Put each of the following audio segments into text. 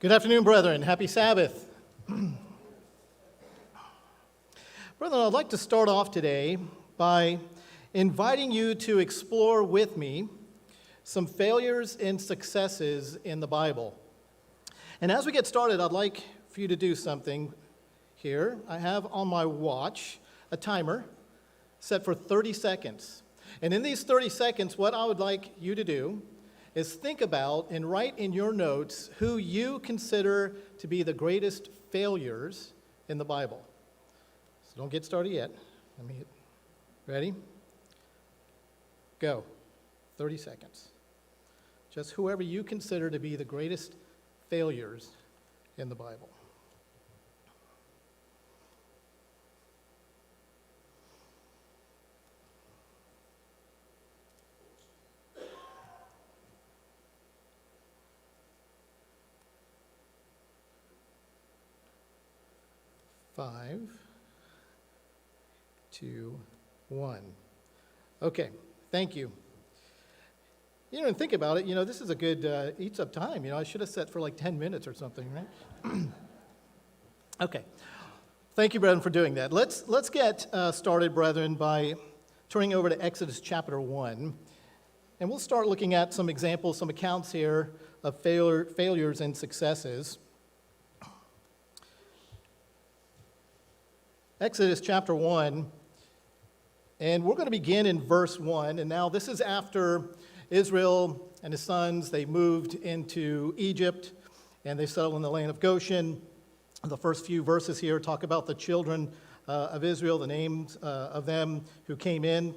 Good afternoon, brethren. Happy Sabbath. Brethren, I'd like to start off today by inviting you to explore with me some failures and successes in the Bible. And as we get started, I'd like for you to do something here. I have on my watch a timer set for 30 seconds. And in these 30 seconds, what I would like you to do is think about and write in your notes who you consider to be the greatest failures in the Bible. So don't get started yet. Ready? Go. 30 seconds. Just whoever you consider to be the greatest failures in the Bible. Five, 2, 1. Okay, thank you. And think about it, this is a good eats up time. I should have set for like 10 minutes or something, right? Okay, thank you, brethren, for doing that. Let's get started, brethren, by turning over to Exodus chapter 1. And we'll start looking at some examples, some accounts here of failures and successes. Exodus chapter 1, and we're going to begin in verse 1. And now this is after Israel and his sons, they moved into Egypt, and they settled in the land of Goshen. The first few verses here talk about the children of Israel, the names of them who came in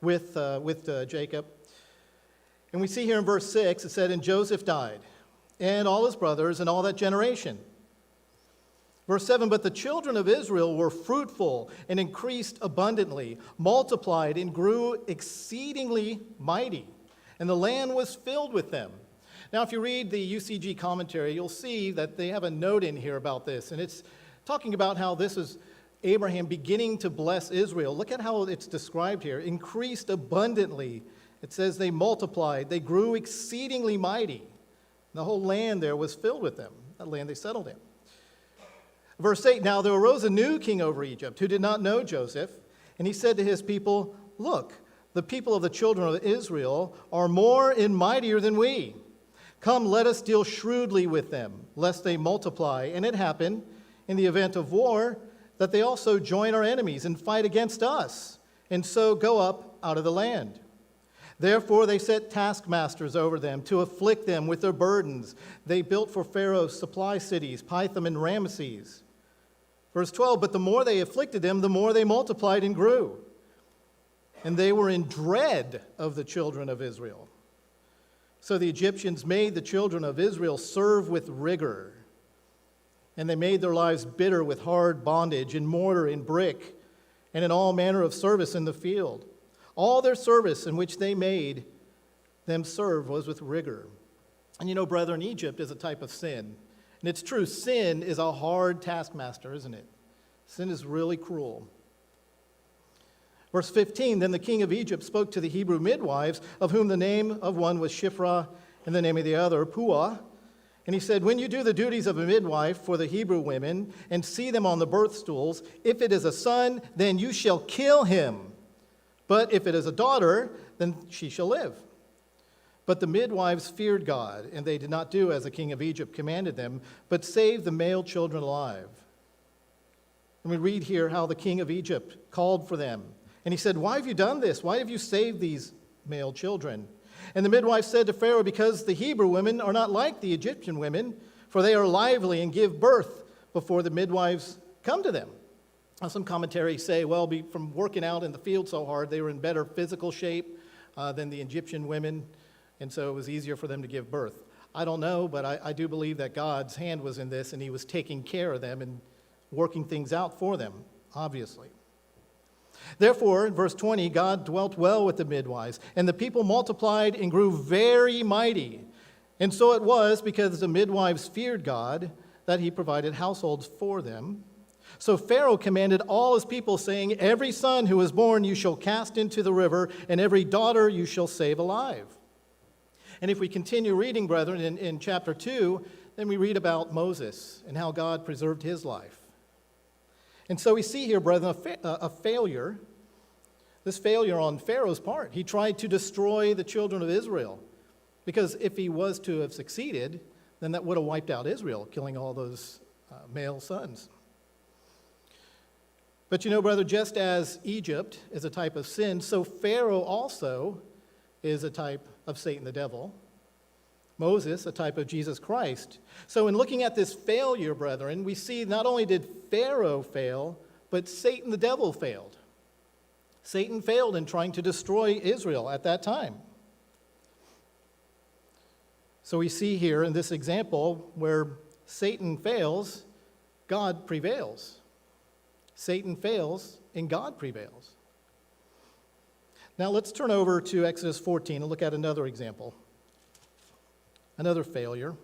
with Jacob. And we see here in verse 6, it said, "And Joseph died, and all his brothers, and all that generation." Verse 7, "But the children of Israel were fruitful and increased abundantly, multiplied and grew exceedingly mighty, and the land was filled with them." Now, if you read the UCG commentary, you'll see that they have a note in here about this, and it's talking about how this is Abraham beginning to bless Israel. Look at how it's described here. Increased abundantly. It says they multiplied, they grew exceedingly mighty. The whole land there was filled with them, that land they settled in. Verse 8, "Now there arose a new king over Egypt who did not know Joseph, and he said to his people, 'Look, the people of the children of Israel are more and mightier than we. Come, let us deal shrewdly with them, lest they multiply.' And it happened, in the event of war, that they also join our enemies and fight against us, and so go up out of the land. Therefore they set taskmasters over them to afflict them with their burdens. They built for Pharaoh supply cities, Pithom and Ramesses." Verse 12, "But the more they afflicted them, the more they multiplied and grew. And they were in dread of the children of Israel. So the Egyptians made the children of Israel serve with rigor. And they made their lives bitter with hard bondage, in mortar, in brick, and in all manner of service in the field. All their service in which they made them serve was with rigor." And brethren, Egypt is a type of sin. And it's true, sin is a hard taskmaster, isn't it? Sin is really cruel. Verse 15, "Then the king of Egypt spoke to the Hebrew midwives, of whom the name of one was Shiphrah, and the name of the other Puah. And he said, 'When you do the duties of a midwife for the Hebrew women, and see them on the birth stools, if it is a son, then you shall kill him. But if it is a daughter, then she shall live.' But the midwives feared God, and they did not do as the king of Egypt commanded them, but saved the male children alive." And we read here how the king of Egypt called for them. And he said, "Why have you done this? Why have you saved these male children?" And the midwife said to Pharaoh, "Because the Hebrew women are not like the Egyptian women, for they are lively and give birth before the midwives come to them." Now, some commentaries say, well, from working out in the field so hard, they were in better physical shape than the Egyptian women, and so it was easier for them to give birth. I don't know, but I do believe that God's hand was in this, and he was taking care of them and working things out for them, obviously. "Therefore," in verse 20, "God dwelt well with the midwives, and the people multiplied and grew very mighty. And so it was, because the midwives feared God, that he provided households for them. So Pharaoh commanded all his people, saying, 'Every son who is born you shall cast into the river, and every daughter you shall save alive.'" And if we continue reading, brethren, in chapter 2, then we read about Moses and how God preserved his life. And so we see here, brethren, a failure, this failure on Pharaoh's part. He tried to destroy the children of Israel, because if he was to have succeeded, then that would have wiped out Israel, killing all those male sons. But you know, brother, just as Egypt is a type of sin, so Pharaoh also is a type of Satan the devil. Moses, a type of Jesus Christ. So in looking at this failure, brethren, we see not only did Pharaoh fail, but Satan the devil failed. Satan failed in trying to destroy Israel at that time. So we see here in this example where Satan fails, God prevails. Satan fails and God prevails. Now let's turn over to Exodus 14 and look at another example. Another failure.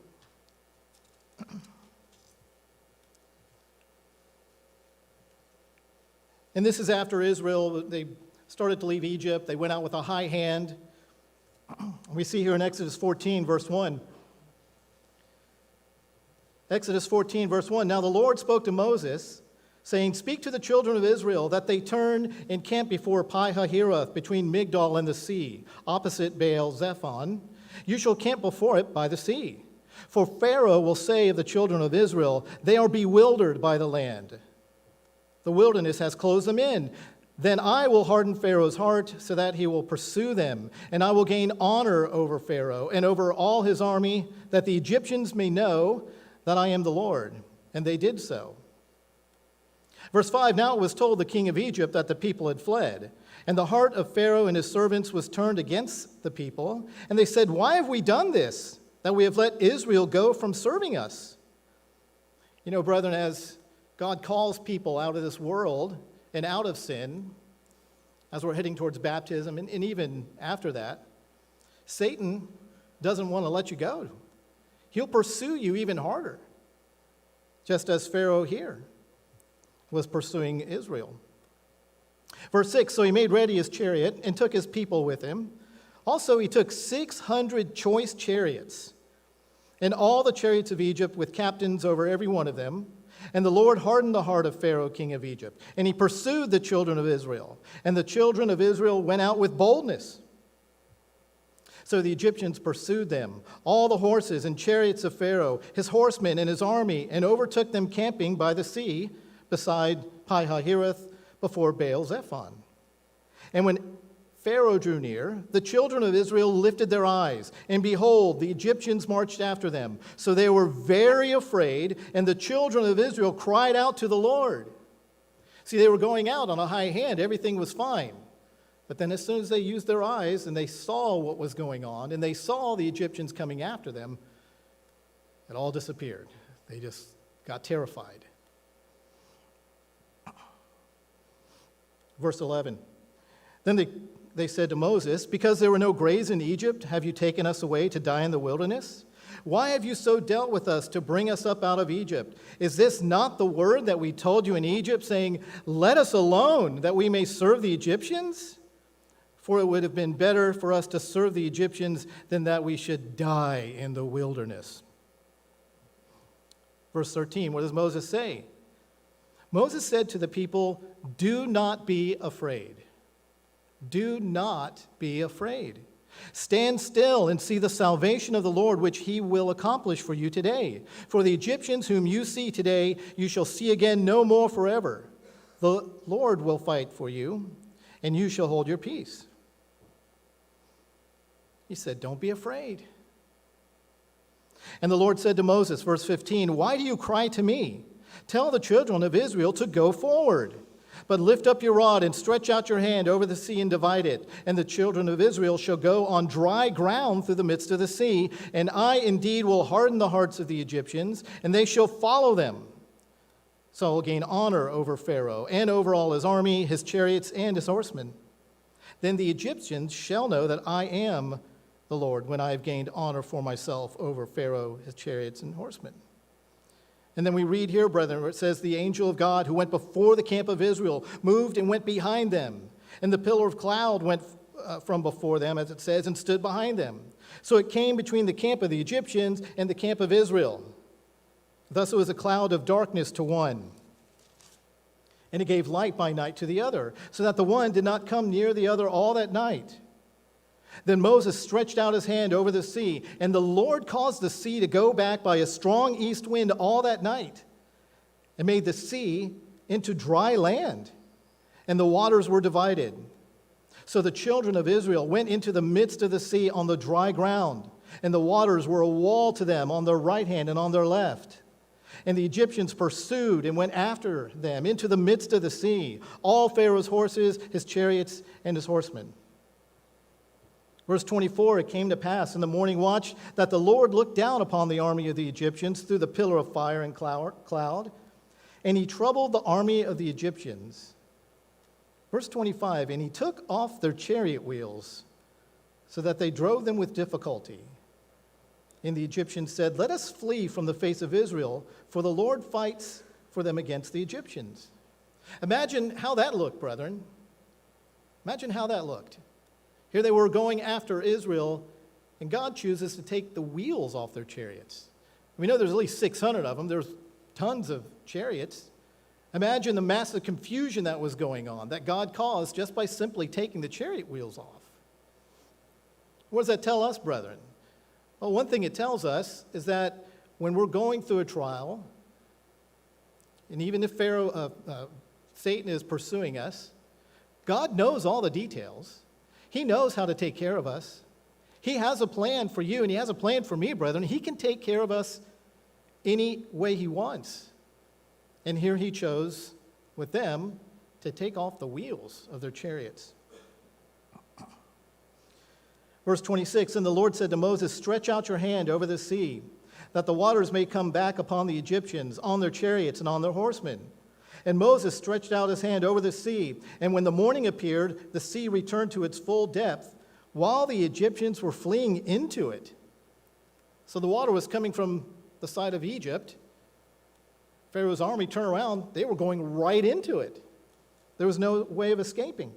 And this is after Israel, they started to leave Egypt. They went out with a high hand. We see here in Exodus 14, verse 1. Exodus 14, verse 1. Now the Lord spoke to Moses, saying, Speak to the children of Israel that they turn and camp before Pi-hahiroth, between Migdol and the sea, opposite Baal-zephon. You shall camp before it by the sea. For Pharaoh will say of the children of Israel, They are bewildered by the land. The wilderness has closed them in. Then I will harden Pharaoh's heart so that he will pursue them, and I will gain honor over Pharaoh and over all his army, that the Egyptians may know that I am the Lord. And they did so. Verse 5, Now it was told the king of Egypt that the people had fled, and the heart of Pharaoh and his servants was turned against the people. And they said, Why have we done this, that we have let Israel go from serving us? You know, brethren, as God calls people out of this world and out of sin, as we're heading towards baptism, and even after that, Satan doesn't want to let you go. He'll pursue you even harder, just as Pharaoh here was pursuing Israel. Verse 6, So he made ready his chariot and took his people with him. Also he took 600 choice chariots and all the chariots of Egypt with captains over every one of them. And the Lord hardened the heart of Pharaoh, king of Egypt, and he pursued the children of Israel. And the children of Israel went out with boldness. So the Egyptians pursued them, all the horses and chariots of Pharaoh, his horsemen and his army, and overtook them camping by the sea beside Pi-hahiroth before Baal-zephon. And when Pharaoh drew near, the children of Israel lifted their eyes, and behold, the Egyptians marched after them. So they were very afraid, and the children of Israel cried out to the Lord. See, they were going out on a high hand. Everything was fine. But then as soon as they used their eyes and they saw what was going on, and they saw the Egyptians coming after them, it all disappeared. They just got terrified. Verse 11. Then they said to Moses, Because there were no graves in Egypt, have you taken us away to die in the wilderness? Why have you so dealt with us to bring us up out of Egypt? Is this not the word that we told you in Egypt, saying, Let us alone, that we may serve the Egyptians? For it would have been better for us to serve the Egyptians than that we should die in the wilderness. Verse 13, what does Moses say? Moses said to the people, Do not be afraid. Do not be afraid. Stand still and see the salvation of the Lord, which he will accomplish for you today. For the Egyptians whom you see today, you shall see again no more forever. The Lord will fight for you, and you shall hold your peace. He said, Don't be afraid. And the Lord said to Moses, verse 15, Why do you cry to me? Tell the children of Israel to go forward. But lift up your rod and stretch out your hand over the sea and divide it. And the children of Israel shall go on dry ground through the midst of the sea. And I indeed will harden the hearts of the Egyptians, and they shall follow them. So I will gain honor over Pharaoh and over all his army, his chariots, and his horsemen. Then the Egyptians shall know that I am the Lord when I have gained honor for myself over Pharaoh, his chariots, and horsemen. And then we read here, brethren, where it says, The angel of God who went before the camp of Israel moved and went behind them. And the pillar of cloud went from before them, as it says, and stood behind them. So it came between the camp of the Egyptians and the camp of Israel. Thus it was a cloud of darkness to one, and it gave light by night to the other, so that the one did not come near the other all that night. Then Moses stretched out his hand over the sea, and the Lord caused the sea to go back by a strong east wind all that night, and made the sea into dry land, and the waters were divided. So the children of Israel went into the midst of the sea on the dry ground, and the waters were a wall to them on their right hand and on their left. And the Egyptians pursued and went after them into the midst of the sea, all Pharaoh's horses, his chariots, and his horsemen. Verse 24, it came to pass in the morning watch that the Lord looked down upon the army of the Egyptians through the pillar of fire and cloud, and he troubled the army of the Egyptians. Verse 25, and he took off their chariot wheels so that they drove them with difficulty. And the Egyptians said, let us flee from the face of Israel, for the Lord fights for them against the Egyptians. Imagine how that looked, brethren. Imagine how that looked. Here they were going after Israel, and God chooses to take the wheels off their chariots. We know there's at least 600 of them. There's tons of chariots. Imagine the massive confusion that was going on, that God caused just by simply taking the chariot wheels off. What does that tell us, brethren? Well, one thing it tells us is that when we're going through a trial, and even if Satan is pursuing us, God knows all the details. He knows how to take care of us. He has a plan for you, and he has a plan for me, brethren. He can take care of us any way he wants. And here he chose with them to take off the wheels of their chariots. Verse 26, and the Lord said to Moses, stretch out your hand over the sea, that the waters may come back upon the Egyptians, on their chariots and on their horsemen. And Moses stretched out his hand over the sea, and when the morning appeared, the sea returned to its full depth, while the Egyptians were fleeing into it. So the water was coming from the side of Egypt. Pharaoh's army turned around, they were going right into it. There was no way of escaping.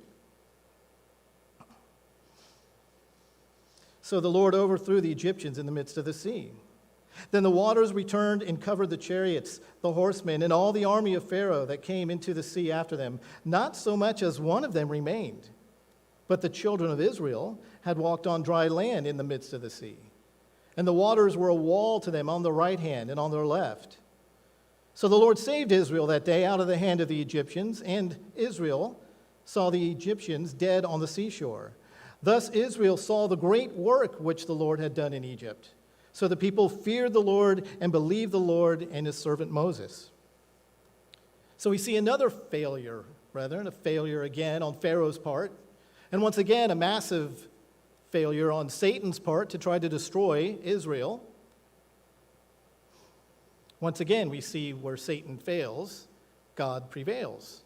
So the Lord overthrew the Egyptians in the midst of the sea. Then the waters returned and covered the chariots, the horsemen, and all the army of Pharaoh that came into the sea after them. Not so much as one of them remained. But the children of Israel had walked on dry land in the midst of the sea. And the waters were a wall to them on their right hand and on their left. So the Lord saved Israel that day out of the hand of the Egyptians, and Israel saw the Egyptians dead on the seashore. Thus Israel saw the great work which the Lord had done in Egypt. So the people feared the Lord and believed the Lord and his servant Moses. So we see another failure, brethren, a failure again on Pharaoh's part. And once again, a massive failure on Satan's part to try to destroy Israel. Once again, we see where Satan fails, God prevails.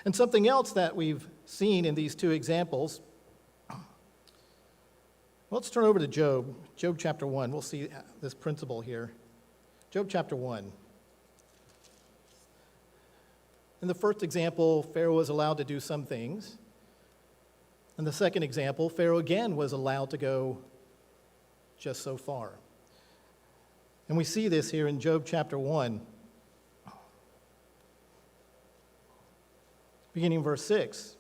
And something else that we've seen in these two examples, let's turn over to Job chapter 1. We'll see this principle here. Job chapter 1. In the first example, Pharaoh was allowed to do some things. In the second example, Pharaoh again was allowed to go just so far. And we see this here in Job chapter 1. Beginning in verse 6.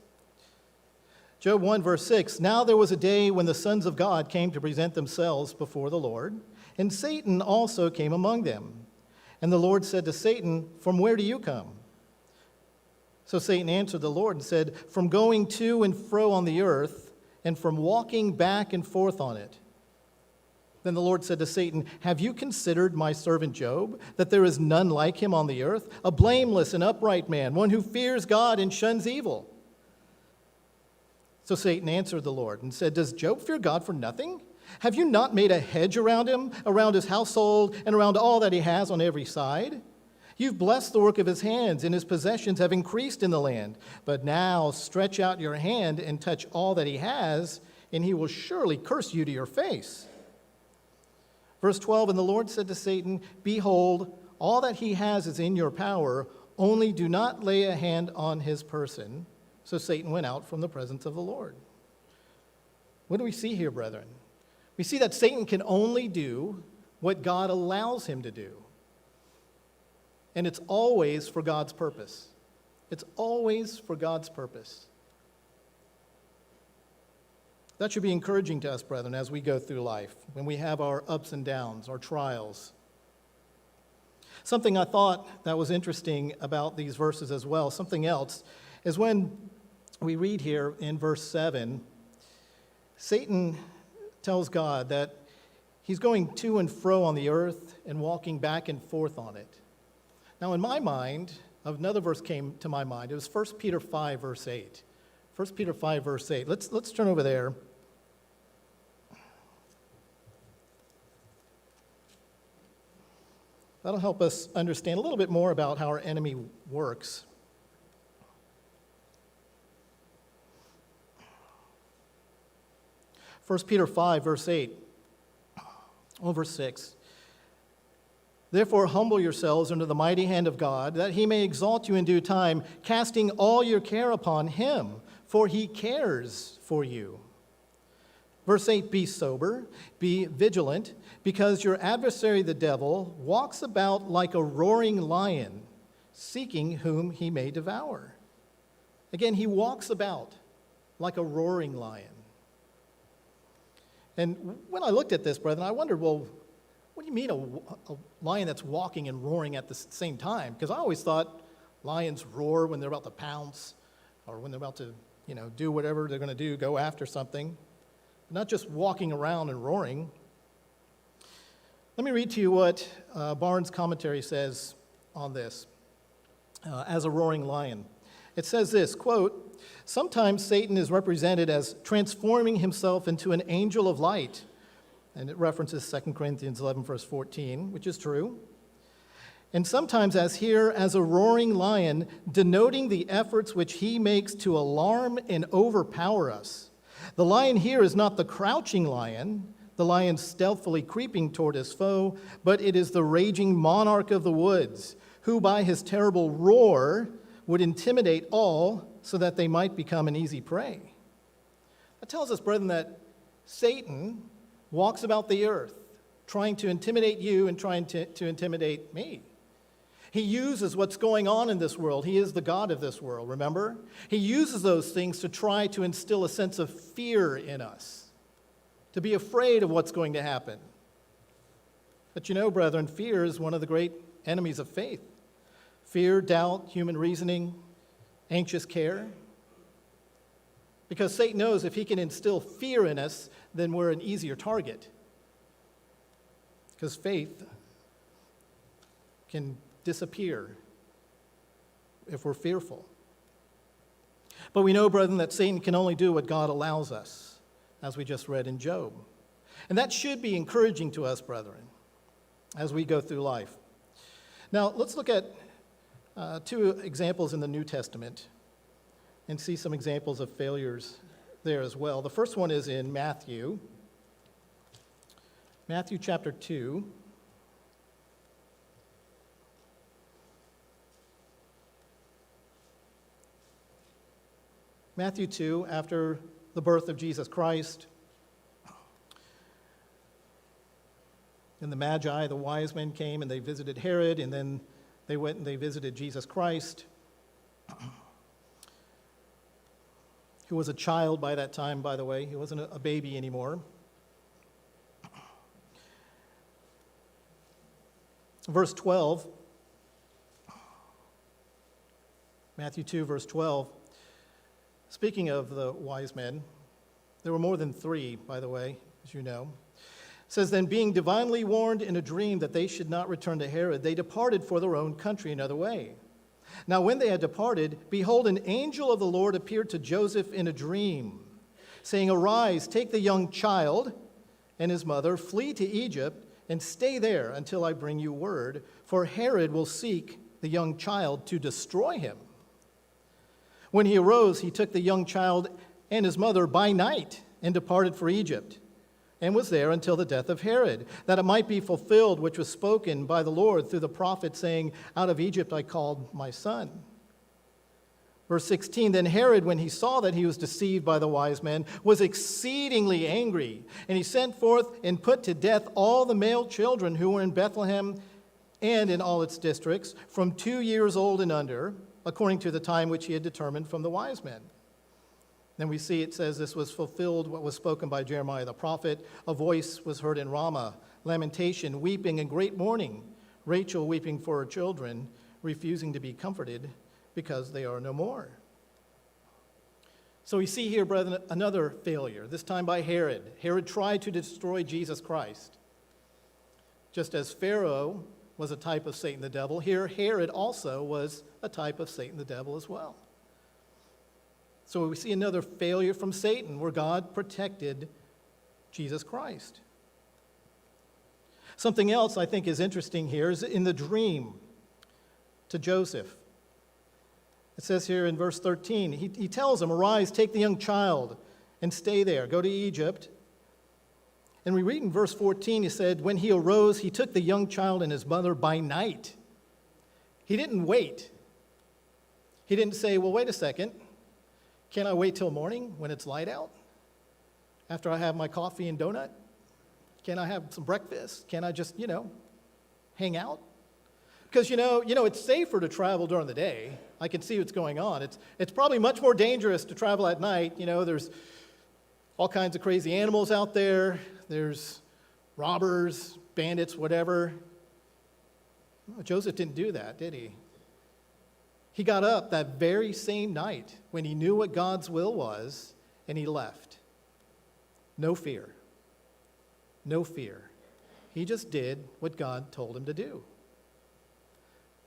Job 1, verse 6. Now there was a day when the sons of God came to present themselves before the Lord, and Satan also came among them. And the Lord said to Satan, from where do you come? So Satan answered the Lord and said, from going to and fro on the earth, and from walking back and forth on it. Then the Lord said to Satan, have you considered my servant Job, that there is none like him on the earth, a blameless and upright man, one who fears God and shuns evil? So Satan answered the Lord and said, does Job fear God for nothing? Have you not made a hedge around him, around his household, and around all that he has on every side? You've blessed the work of his hands, and his possessions have increased in the land. But now stretch out your hand and touch all that he has, and he will surely curse you to your face. Verse 12, and the Lord said to Satan, behold, all that he has is in your power, only do not lay a hand on his person. So Satan went out from the presence of the Lord. What do we see here, brethren? We see that Satan can only do what God allows him to do. And it's always for God's purpose. It's always for God's purpose. That should be encouraging to us, brethren, as we go through life, when we have our ups and downs, our trials. Something I thought that was interesting about these verses as well, something else, is when we read here in verse 7, Satan tells God that he's going to and fro on the earth and walking back and forth on it. Now, in my mind, another verse came to my mind. It was 1 Peter 5, verse 8. 1 Peter 5, verse 8. Let's turn over there. That'll help us understand a little bit more about how our enemy works. 1 Peter 5, verse 8, verse 6. Therefore, humble yourselves under the mighty hand of God, that he may exalt you in due time, casting all your care upon him, for he cares for you. Verse 8, be sober, be vigilant, because your adversary the devil walks about like a roaring lion, seeking whom he may devour. Again, he walks about like a roaring lion. And when I looked at this, brethren, I wondered, well, what do you mean a lion that's walking and roaring at the same time? Because I always thought lions roar when they're about to pounce or when they're about to, do whatever they're going to do, go after something. Not just walking around and roaring. Let me read to you what Barnes' commentary says on this as a roaring lion. It says this, quote, sometimes Satan is represented as transforming himself into an angel of light. And it references 2 Corinthians 11, verse 14, which is true. And sometimes as here as a roaring lion, denoting the efforts which he makes to alarm and overpower us. The lion here is not the crouching lion, the lion stealthily creeping toward his foe, but it is the raging monarch of the woods, who by his terrible roar would intimidate all so that they might become an easy prey. That tells us, brethren, that Satan walks about the earth trying to intimidate you and trying to intimidate me. He uses what's going on in this world. He is the God of this world, remember? He uses those things to try to instill a sense of fear in us, to be afraid of what's going to happen. But brethren, fear is one of the great enemies of faith. Fear, doubt, human reasoning, anxious care. Because Satan knows if he can instill fear in us, then we're an easier target. Because faith can disappear if we're fearful. But we know, brethren, that Satan can only do what God allows us, as we just read in Job. And that should be encouraging to us, brethren, as we go through life. Now, let's look at two examples in the New Testament and see some examples of failures there as well. The first one is in Matthew chapter 2. Matthew 2, after the birth of Jesus Christ, and the Magi, the wise men, came and they visited Herod, and then they went and they visited Jesus Christ, who was a child by that time, by the way. He wasn't a baby anymore. Verse 12, Matthew 2, verse 12. Speaking of the wise men, there were more than three, by the way, as you know. It says, then being divinely warned in a dream that they should not return to Herod, they departed for their own country another way. Now when they had departed, behold, an angel of the Lord appeared to Joseph in a dream, saying, arise, take the young child and his mother, flee to Egypt, and stay there until I bring you word, for Herod will seek the young child to destroy him. When he arose, he took the young child and his mother by night and departed for Egypt, and was there until the death of Herod, that it might be fulfilled which was spoken by the Lord through the prophet, saying, out of Egypt I called my son. Verse 16, then Herod, when he saw that he was deceived by the wise men, was exceedingly angry, and he sent forth and put to death all the male children who were in Bethlehem and in all its districts, from 2 years old and under, according to the time which he had determined from the wise men. Then we see it says this was fulfilled what was spoken by Jeremiah the prophet. A voice was heard in Ramah, lamentation, weeping, and great mourning, Rachel weeping for her children, refusing to be comforted, because they are no more. So we see here, brethren, another failure, this time by Herod. Herod tried to destroy Jesus Christ. Just as Pharaoh was a type of Satan the devil, here Herod also was a type of Satan the devil as well. So we see another failure from Satan, where God protected Jesus Christ. Something else I think is interesting here is in the dream to Joseph. It says here in verse 13, he tells him, arise, take the young child and stay there. Go to Egypt. And we read in verse 14, he said, when he arose, he took the young child and his mother by night. He didn't wait. He didn't say, well, wait a second. Can I wait till morning when it's light out? After I have my coffee and donut? Can I have some breakfast? Can I just, hang out? Because, it's safer to travel during the day. I can see what's going on. It's probably much more dangerous to travel at night. There's all kinds of crazy animals out there. There's robbers, bandits, whatever. Well, Joseph didn't do that, did he? He got up that very same night when he knew what God's will was, and he left. No fear. No fear. He just did what God told him to do.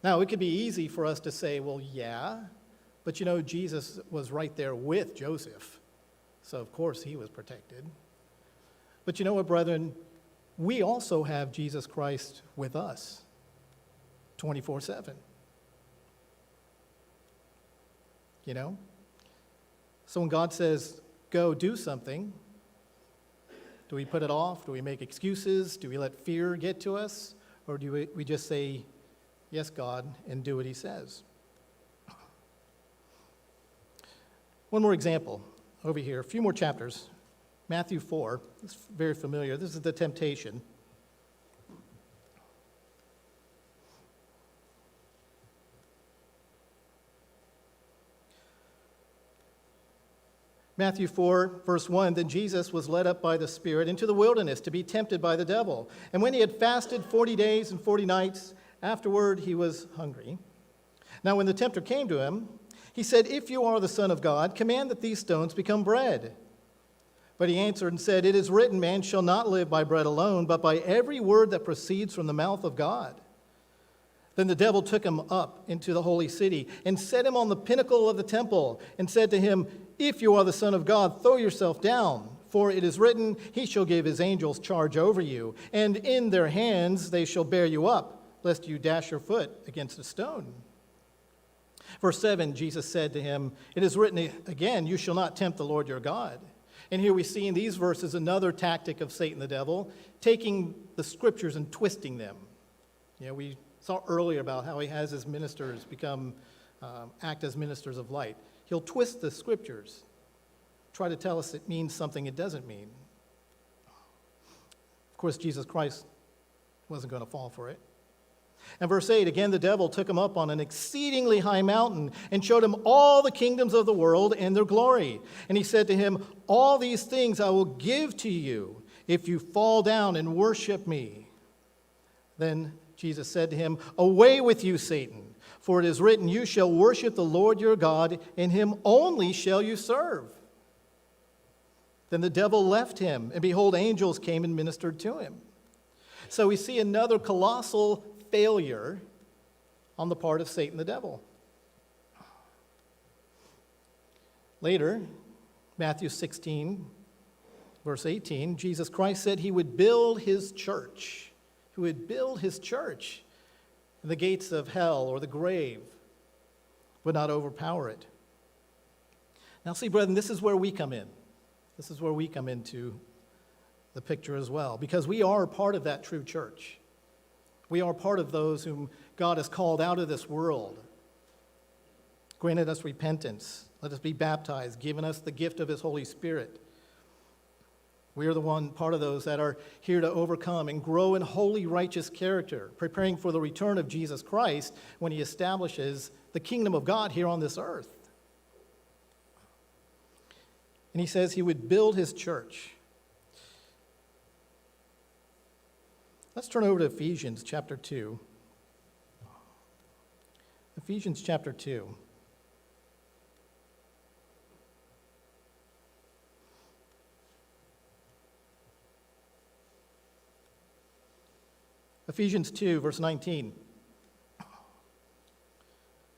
Now, it could be easy for us to say, well, yeah, but Jesus was right there with Joseph, so of course he was protected. But you know what, brethren? We also have Jesus Christ with us 24/7. So when God says, go do something, do we put it off? Do we make excuses? Do we let fear get to us? Or do we just say, yes, God, and do what he says? One more example over here, a few more chapters. Matthew 4, it's very familiar. This is the temptation. Matthew 4, verse 1, then Jesus was led up by the Spirit into the wilderness to be tempted by the devil. And when he had fasted 40 days and 40 nights, afterward he was hungry. Now when the tempter came to him, he said, if you are the Son of God, command that these stones become bread. But he answered and said, it is written, man shall not live by bread alone, but by every word that proceeds from the mouth of God. Then the devil took him up into the holy city and set him on the pinnacle of the temple and said to him, if you are the Son of God, throw yourself down. For it is written, he shall give his angels charge over you, and in their hands they shall bear you up, lest you dash your foot against a stone. Verse 7, Jesus said to him, it is written again, you shall not tempt the Lord your God. And here we see in these verses another tactic of Satan the devil, taking the scriptures and twisting them. We saw earlier about how he has his ministers act as ministers of light. He'll twist the scriptures, try to tell us it means something it doesn't mean. Of course, Jesus Christ wasn't going to fall for it. And verse 8, again, the devil took him up on an exceedingly high mountain and showed him all the kingdoms of the world and their glory. And he said to him, all these things I will give to you if you fall down and worship me. Then Jesus said to him, away with you, Satan, for it is written, you shall worship the Lord your God, and him only shall you serve. Then the devil left him, and behold, angels came and ministered to him. So we see another colossal failure on the part of Satan the devil. Later, Matthew 16, verse 18, Jesus Christ said he would build his church. He would build his church. And the gates of hell or the grave would not overpower it. Now see, brethren, this is where we come in. This is where we come into the picture as well, because we are part of that true church. We are part of those whom God has called out of this world. granted us repentance, let us be baptized, given us the gift of his Holy Spirit. We are the one part of those that are here to overcome and grow in holy, righteous character, preparing for the return of Jesus Christ when he establishes the kingdom of God here on this earth. And he says he would build his church. Let's turn over to Ephesians chapter 2. Ephesians chapter 2. Ephesians 2, verse 19.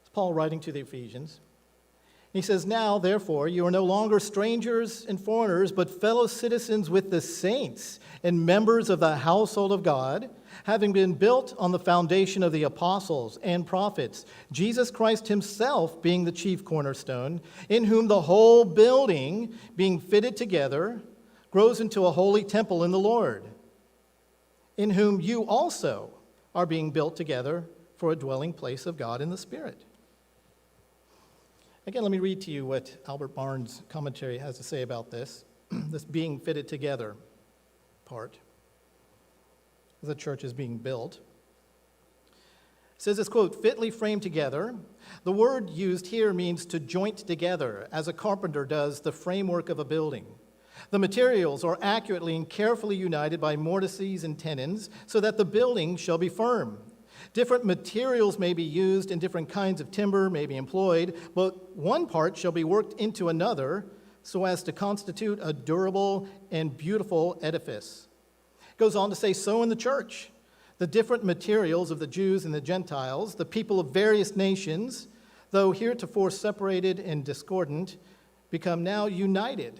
It's Paul writing to the Ephesians. He says, "Now, therefore, you are no longer strangers and foreigners, but fellow citizens with the saints and members of the household of God, having been built on the foundation of the apostles and prophets, Jesus Christ himself being the chief cornerstone, in whom the whole building, being fitted together, grows into a holy temple in the Lord, in whom you also are being built together for a dwelling place of God in the Spirit." Again, let me read to you what Albert Barnes' commentary has to say about this, this being fitted together part. The church is being built. It says this, quote, "Fitly framed together." The word used here means to joint together, as a carpenter does the framework of a building. The materials are accurately and carefully united by mortices and tenons so that the building shall be firm. Different materials may be used and different kinds of timber may be employed, but one part shall be worked into another so as to constitute a durable and beautiful edifice. It goes on to say, so in the church, the different materials of the Jews and the Gentiles, the people of various nations, though heretofore separated and discordant, become now united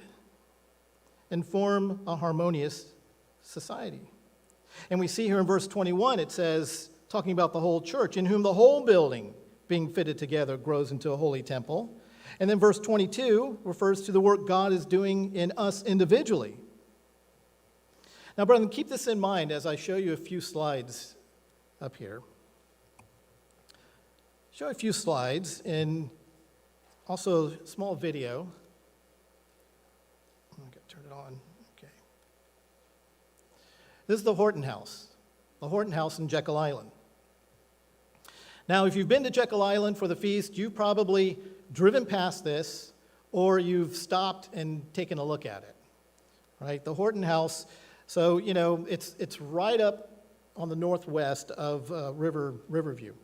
and form a harmonious society. And we see here in verse 21, it says, talking about the whole church, in whom the whole building, being fitted together, grows into a holy temple. And then verse 22 refers to the work God is doing in us individually. Now, brethren, keep this in mind as I show you a few slides up here. Show a few slides and also a small video. I'm going to turn it on. Okay. This is the Horton House in Jekyll Island. Now, if you've been to Jekyll Island for the feast, you've probably driven past this or you've stopped and taken a look at it, right? The Horton House, so, you know, it's right up on the northwest of Riverview.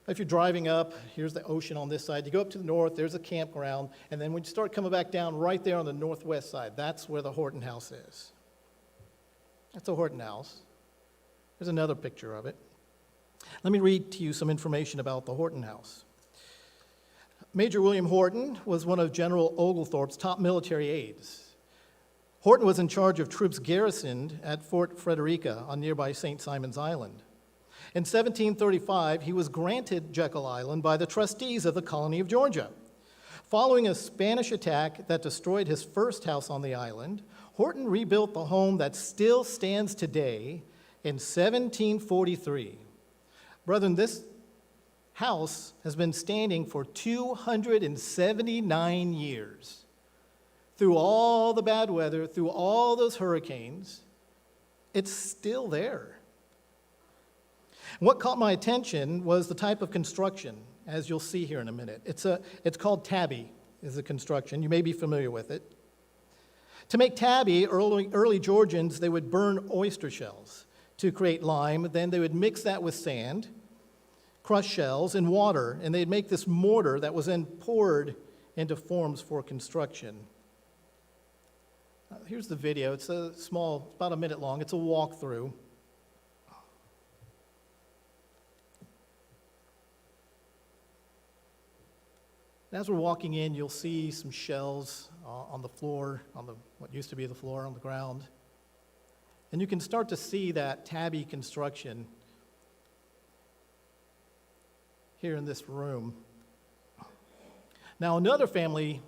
If you're driving up, here's the ocean on this side. You go up to the north, there's a campground, and then when you start coming back down right there on the northwest side, that's where the Horton House is. That's the Horton House. There's another picture of it. Let me read to you some information about the Horton House. Major William Horton was one of General Oglethorpe's top military aides. Horton was in charge of troops garrisoned at Fort Frederica on nearby St. Simon's Island. In 1735, he was granted Jekyll Island by the trustees of the colony of Georgia. Following a Spanish attack that destroyed his first house on the island, Horton rebuilt the home that still stands today in 1743. Brethren, this house has been standing for 279 years. Through all the bad weather, through all those hurricanes, it's still there. What caught my attention was the type of construction, as you'll see here in a minute. It's called tabby, is the construction. You may be familiar with it. To make tabby, early Georgians, they would burn oyster shells to create lime. Then they would mix that with sand, crush shells, and water, and they'd make this mortar that was then poured into forms for construction. Here's the video. It's a small, about a minute long. It's a walkthrough. As we're walking in, you'll see some shells on the floor, what used to be the floor on the ground. And you can start to see that tabby construction here in this room. Now, another family,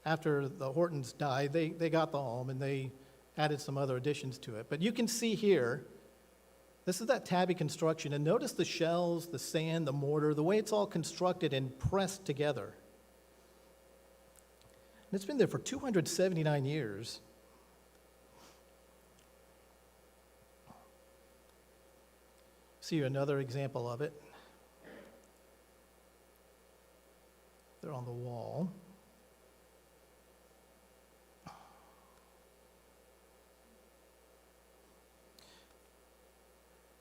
after the Hortons died, they got the home and they added some other additions to it. But you can see here This is that tabby construction. And notice the shells, the sand, the mortar, the way it's all constructed and pressed together. And it's been there for 279 years. See another example of it. They're on the wall.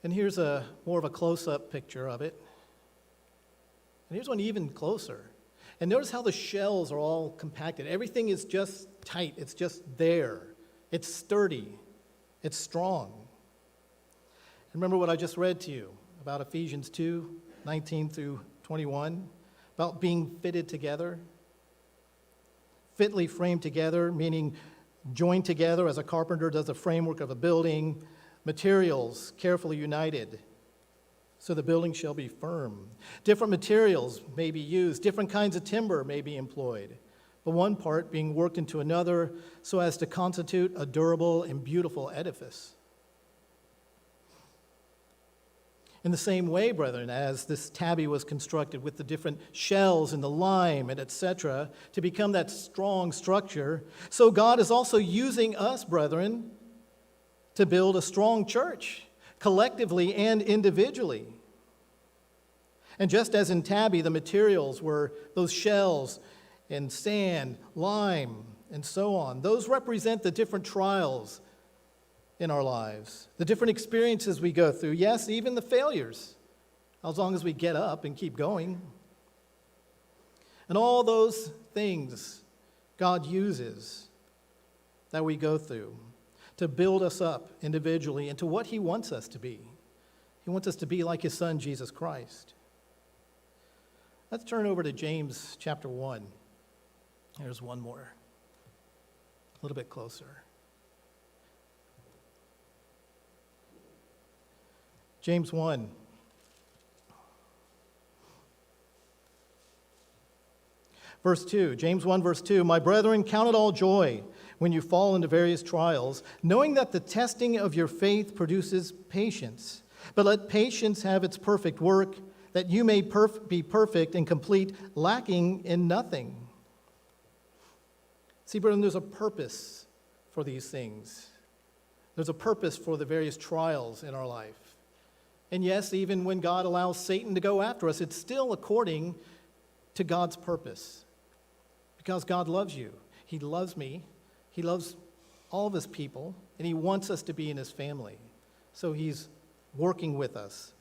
And here's more of a close-up picture of it. And here's one even closer. And notice how the shells are all compacted. Everything is just tight. It's just there. It's sturdy. It's strong. And remember what I just read to you about Ephesians 2:19 through 21, about being fitted together. Fitly framed together, meaning joined together as a carpenter does the framework of a building. Materials carefully united so the building shall be firm. Different materials may be used, different kinds of timber may be employed, but one part being worked into another so as to constitute a durable and beautiful edifice. In the same way, brethren, as this tabby was constructed with the different shells and the lime and etc. to become that strong structure, so God is also using us, brethren, to build a strong church, collectively and individually. And just as in tabby, the materials were those shells and sand, lime, and so on. Those represent the different trials in our lives, the different experiences we go through. Yes, even the failures, as long as we get up and keep going. And all those things God uses that we go through to build us up individually into what he wants us to be. He wants us to be like his son, Jesus Christ. Let's turn over to James chapter 1. Here's one more, a little bit closer. James 1. Verse 2, James 1, verse 2, "My brethren, count it all joy when you fall into various trials, knowing that the testing of your faith produces patience. But let patience have its perfect work, that you may be perfect and complete, lacking in nothing." See, brethren, there's a purpose for these things. There's a purpose for the various trials in our life. And yes, even when God allows Satan to go after us, it's still according to God's purpose. Because God loves you. He loves me. He loves all of his people, and he wants us to be in his family. So he's working with us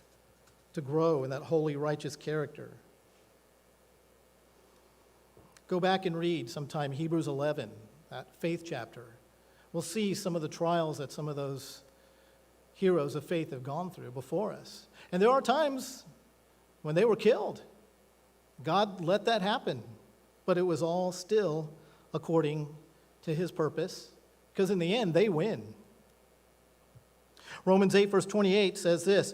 to grow in that holy, righteous character. Go back and read sometime Hebrews 11, that faith chapter. We'll see some of the trials that some of those heroes of faith have gone through before us. And there are times when they were killed. God let that happen, but it was all still according to his purpose, because in the end, they win. Romans 8, verse 28 says this,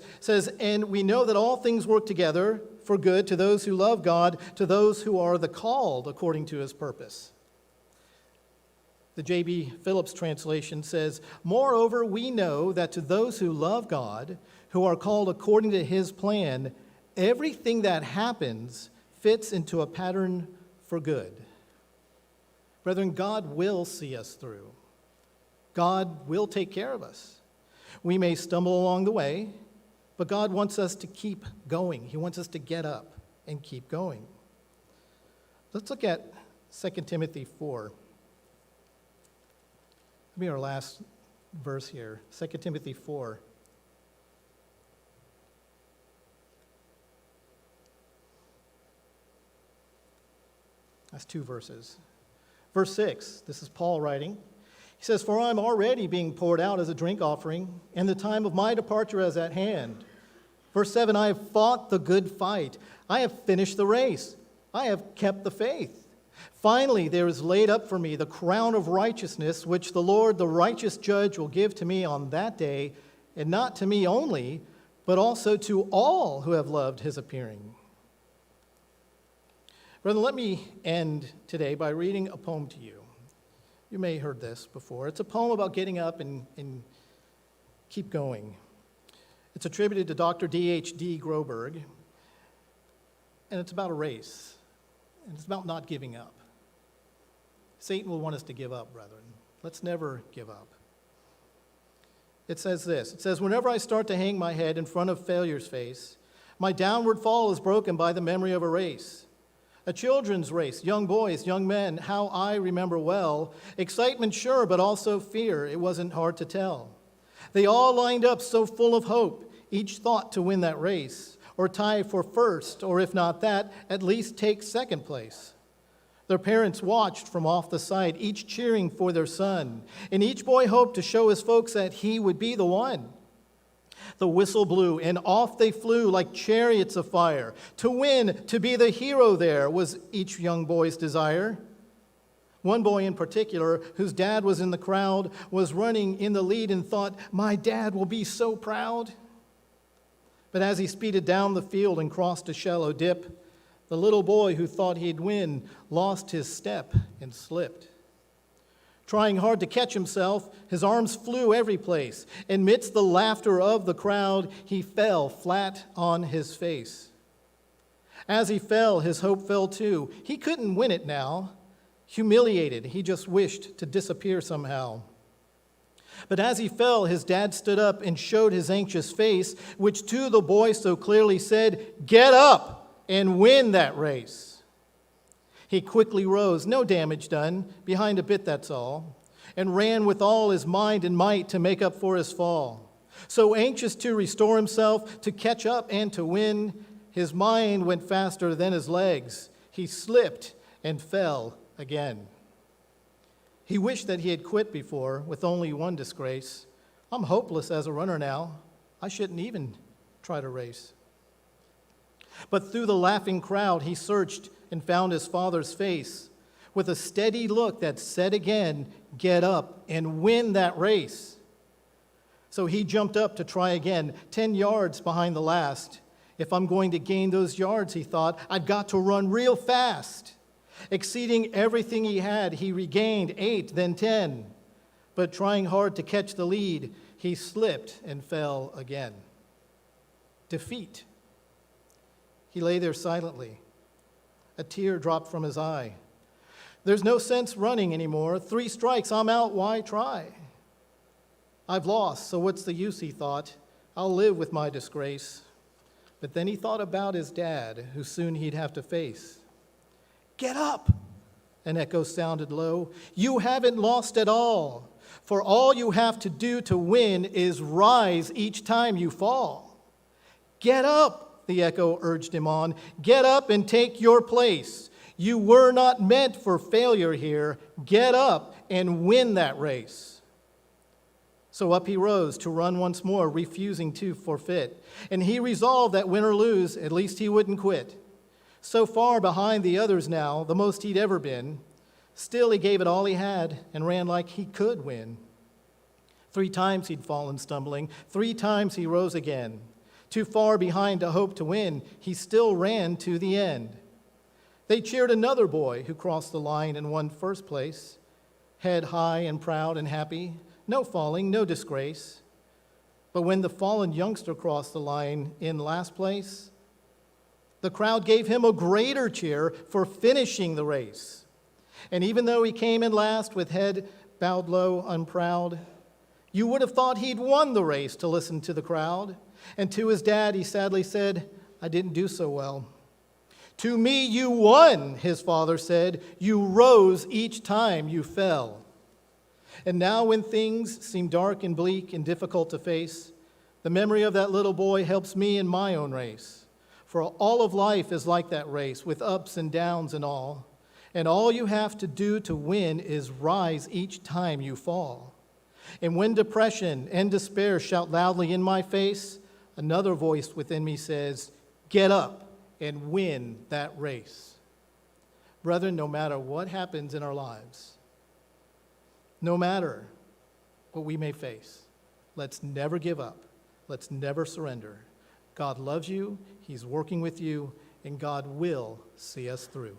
"And we know that all things work together for good to those who love God, to those who are the called according to his purpose." The J.B. Phillips translation says, "Moreover, we know that to those who love God, who are called according to his plan, everything that happens fits into a pattern for good." Brethren, God will see us through. God will take care of us. We may stumble along the way, but God wants us to keep going. He wants us to get up and keep going. Let's look at 2 Timothy 4. That'll be our last verse here. 2 Timothy 4. That's two verses. Verse 6, this is Paul writing. He says, "For I am already being poured out as a drink offering, and the time of my departure is at hand." Verse 7, "I have fought the good fight. I have finished the race. I have kept the faith. Finally, there is laid up for me the crown of righteousness, which the Lord, the righteous judge, will give to me on that day, and not to me only, but also to all who have loved his appearing." Brethren, let me end today by reading a poem to you. You may have heard this before. It's a poem about getting up and keep going. It's attributed to Dr. D.H.D. Groberg, and it's about a race, and it's about not giving up. Satan will want us to give up, brethren. Let's never give up. It says this. It says, whenever I start to hang my head in front of failure's face, my downward fall is broken by the memory of a race. A children's race, young boys, young men, how I remember well. Excitement, sure, but also fear. It wasn't hard to tell. They all lined up so full of hope, each thought to win that race, or tie for first, or if not that, at least take second place. Their parents watched from off the side, each cheering for their son, and each boy hoped to show his folks that he would be the one. The whistle blew, and off they flew like chariots of fire. To win, to be the hero there, was each young boy's desire. One boy in particular, whose dad was in the crowd, was running in the lead and thought, my dad will be so proud. But as he speeded down the field and crossed a shallow dip, the little boy who thought he'd win lost his step and slipped. Trying hard to catch himself, his arms flew every place. Amidst the laughter of the crowd, he fell flat on his face. As he fell, his hope fell too. He couldn't win it now. Humiliated, he just wished to disappear somehow. But as he fell, his dad stood up and showed his anxious face, which to the boy so clearly said, get up and win that race. He quickly rose, no damage done, behind a bit that's all, and ran with all his mind and might to make up for his fall. So anxious to restore himself, to catch up and to win, his mind went faster than his legs. He slipped and fell again. He wished that he had quit before with only one disgrace. I'm hopeless as a runner now. I shouldn't even try to race. But through the laughing crowd, he searched and found his father's face with a steady look that said again, get up and win that race. So he jumped up to try again, 10 yards behind the last. If I'm going to gain those yards, he thought, I've got to run real fast. Exceeding everything he had, he regained 8, then 10. But trying hard to catch the lead, he slipped and fell again. Defeat. He lay there silently. A tear dropped from his eye. There's no sense running anymore. 3 strikes, I'm out, why try? I've lost, so what's the use, he thought. I'll live with my disgrace. But then he thought about his dad, who soon he'd have to face. Get up, an echo sounded low. You haven't lost at all, for all you have to do to win is rise each time you fall. Get up, the echo urged him on. Get up and take your place. You were not meant for failure here. Get up and win that race. So up he rose to run once more, refusing to forfeit. And he resolved that win or lose, at least he wouldn't quit. So far behind the others now, the most he'd ever been, still he gave it all he had and ran like he could win. 3 times he'd fallen stumbling. 3 times he rose again. Too far behind to hope to win, he still ran to the end. They cheered another boy who crossed the line and won first place, head high and proud and happy, no falling, no disgrace. But when the fallen youngster crossed the line in last place, the crowd gave him a greater cheer for finishing the race. And even though he came in last with head bowed low, unproud, you would have thought he'd won the race to listen to the crowd. And to his dad, he sadly said, I didn't do so well. To me, you won, his father said. You rose each time you fell. And now when things seem dark and bleak and difficult to face, the memory of that little boy helps me in my own race. For all of life is like that race, with ups and downs and all. And all you have to do to win is rise each time you fall. And when depression and despair shout loudly in my face, another voice within me says, get up and win that race. Brethren, no matter what happens in our lives, no matter what we may face, let's never give up. Let's never surrender. God loves you, He's working with you, and God will see us through.